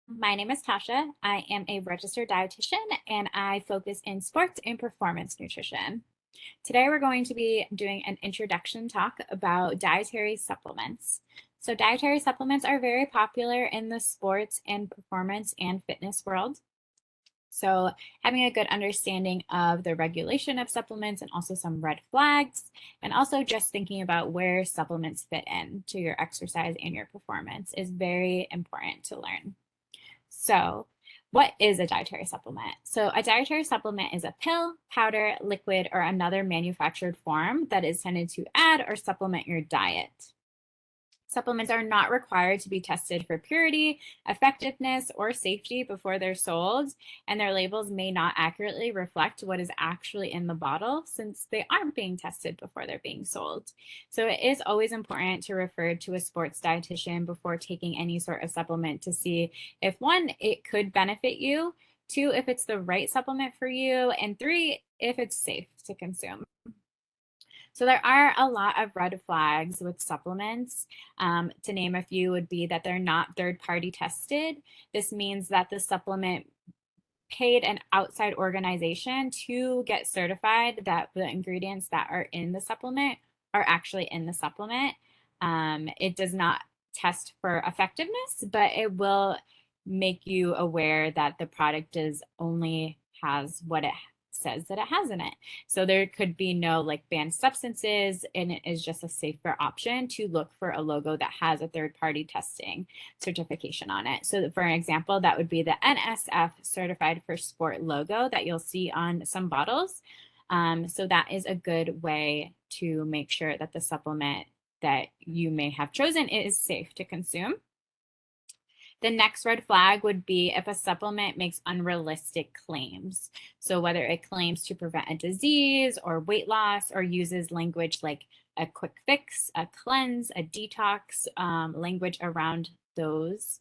My name is Tasha. I am a registered dietitian and I focus in sports and performance nutrition. Today we're going to be doing an introduction talk about dietary supplements. So dietary supplements are very popular in the sports and performance and fitness world. So having a good understanding of the regulation of supplements and also some red flags, and also just thinking about where supplements fit in to your exercise and your performance is very important to learn. So, what is a dietary supplement? So, a dietary supplement is a pill, powder, liquid, or another manufactured form that is intended to add or supplement your diet. Supplements are not required to be tested for purity, effectiveness, or safety before they're sold, and their labels may not accurately reflect what is actually in the bottle since they aren't being tested before they're being sold. So it is always important to refer to a sports dietitian before taking any sort of supplement to see if one, it could benefit you, two, if it's the right supplement for you, and three, if it's safe to consume. So there are a lot of red flags with supplements. To name a few would be that they're not third-party tested. This means that the supplement paid an outside organization to get certified that the ingredients that are in the supplement are actually in the supplement. It does not test for effectiveness, but it will make you aware that the product is only has what it says that it has in it. So there could be no like banned substances, and it is just a safer option to look for a logo that has a third party testing certification on it. So for an example, that would be the NSF Certified for Sport logo that you'll see on some bottles. So that is a good way to make sure that the supplement that you may have chosen is safe to consume. The next red flag would be if a supplement makes unrealistic claims. So whether it claims to prevent a disease or weight loss or uses language like a quick fix, a cleanse, a detox, language around those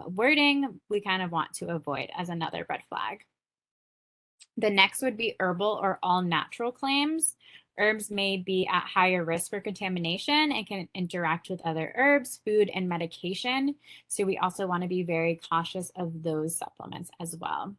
wording, we kind of want to avoid as another red flag. The next would be herbal or all natural claims. Herbs may be at higher risk for contamination and can interact with other herbs, food, and medication. So we also want to be very cautious of those supplements as well.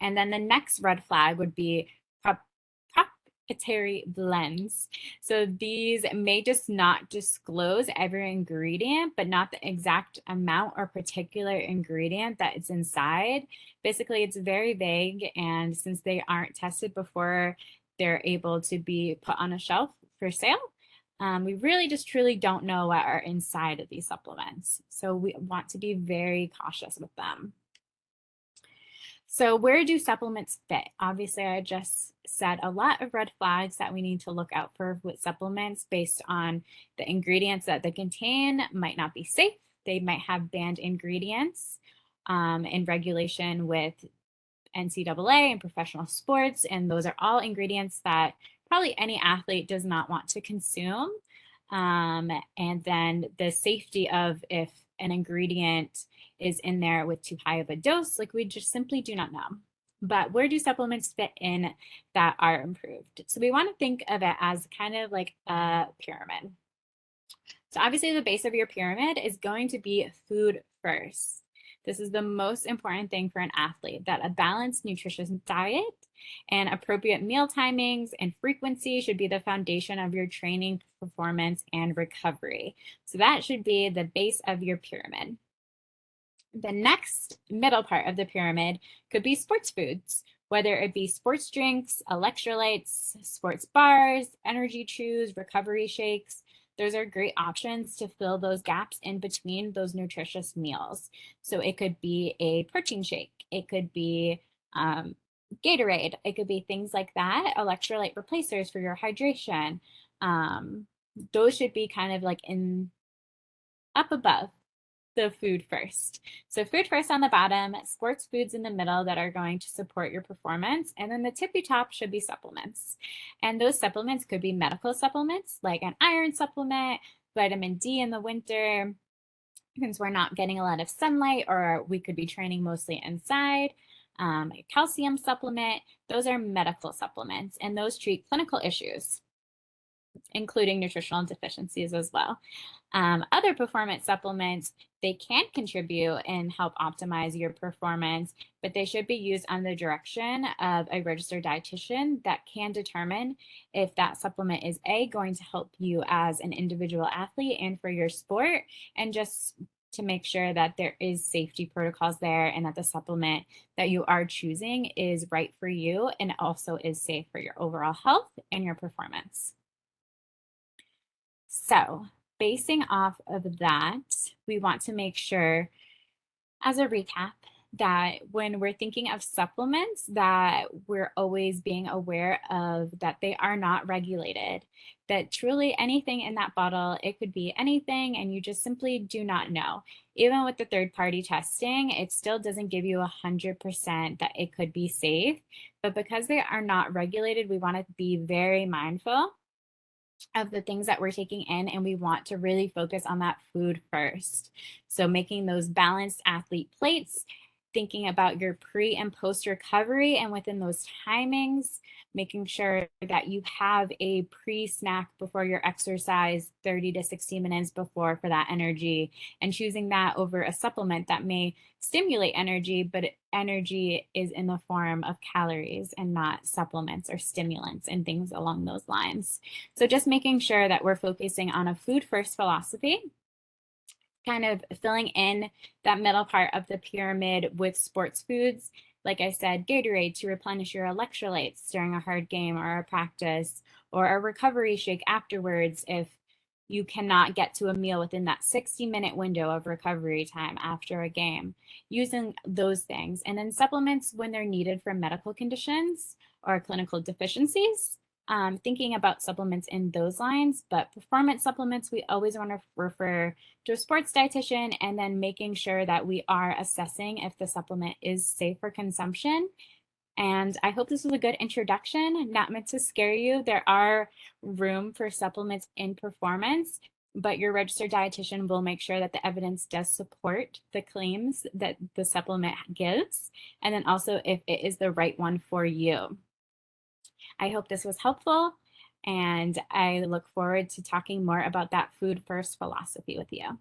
And then the next red flag would be proprietary blends. So these may just not disclose every ingredient, but not the exact amount or particular ingredient that it's inside. Basically, it's very vague, and since they aren't tested before they're able to be put on a shelf for sale, we really just truly don't know what are inside of these supplements. So we want to be very cautious with them. So where do supplements fit? Obviously, I just said a lot of red flags that we need to look out for with supplements based on the ingredients that they contain might not be safe. They might have banned ingredients in regulation with NCAA and professional sports, and those are all ingredients that probably any athlete does not want to consume. And then the safety of if an ingredient is in there with too high of a dose, like we just simply do not know. But where do supplements fit in that are improved? So we want to think of it as kind of like a pyramid. So obviously the base of your pyramid is going to be food first. This is the most important thing for an athlete, that a balanced, nutritious diet and appropriate meal timings and frequency should be the foundation of your training, performance, and recovery. So that should be the base of your pyramid. The next middle part of the pyramid could be sports foods, whether it be sports drinks, electrolytes, sports bars, energy chews, recovery shakes. Those are great options to fill those gaps in between those nutritious meals. So it could be a protein shake, it could be Gatorade, it could be things like that, electrolyte replacers for your hydration. Those should be kind of like in up above the food first. So food first on the bottom, sports foods in the middle that are going to support your performance. And then the tippy top should be supplements. And those supplements could be medical supplements like an iron supplement, vitamin D in the winter, since we're not getting a lot of sunlight or we could be training mostly inside. A calcium supplement, those are medical supplements and those treat clinical issues. including nutritional deficiencies as well. Other performance supplements, they can contribute and help optimize your performance, but they should be used under the direction of a registered dietitian that can determine if that supplement is going to help you as an individual athlete and for your sport, and just to make sure that there is safety protocols there and that the supplement that you are choosing is right for you and also is safe for your overall health and your performance. So, basing off of that, we want to make sure, as a recap, that when we're thinking of supplements, that we're always being aware of that they are not regulated, that truly anything in that bottle, it could be anything, and you just simply do not know. Even with the third-party testing, it still doesn't give you 100% that it could be safe, but because they are not regulated, we want to be very mindful of the things that we're taking in, and we want to really focus on that food first. So making those balanced athlete plates, thinking about your pre and post recovery, and within those timings, making sure that you have a pre-snack before your exercise 30 to 60 minutes before for that energy, and choosing that over a supplement that may stimulate energy, but energy is in the form of calories and not supplements or stimulants and things along those lines. So just making sure that we're focusing on a food first philosophy, kind of filling in that middle part of the pyramid with sports foods. Like I said, Gatorade to replenish your electrolytes during a hard game or a practice, or a recovery shake afterwards if you cannot get to a meal within that 60-minute window of recovery time after a game, using those things. And then supplements when they're needed for medical conditions or clinical deficiencies, thinking about supplements in those lines. But performance supplements, we always want to refer to a sports dietitian, and then making sure that we are assessing if the supplement is safe for consumption. And I hope this was a good introduction, not meant to scare you. There are room for supplements in performance, but your registered dietitian will make sure that the evidence does support the claims that the supplement gives, and then also if it is the right one for you. I hope this was helpful, and I look forward to talking more about that food first philosophy with you.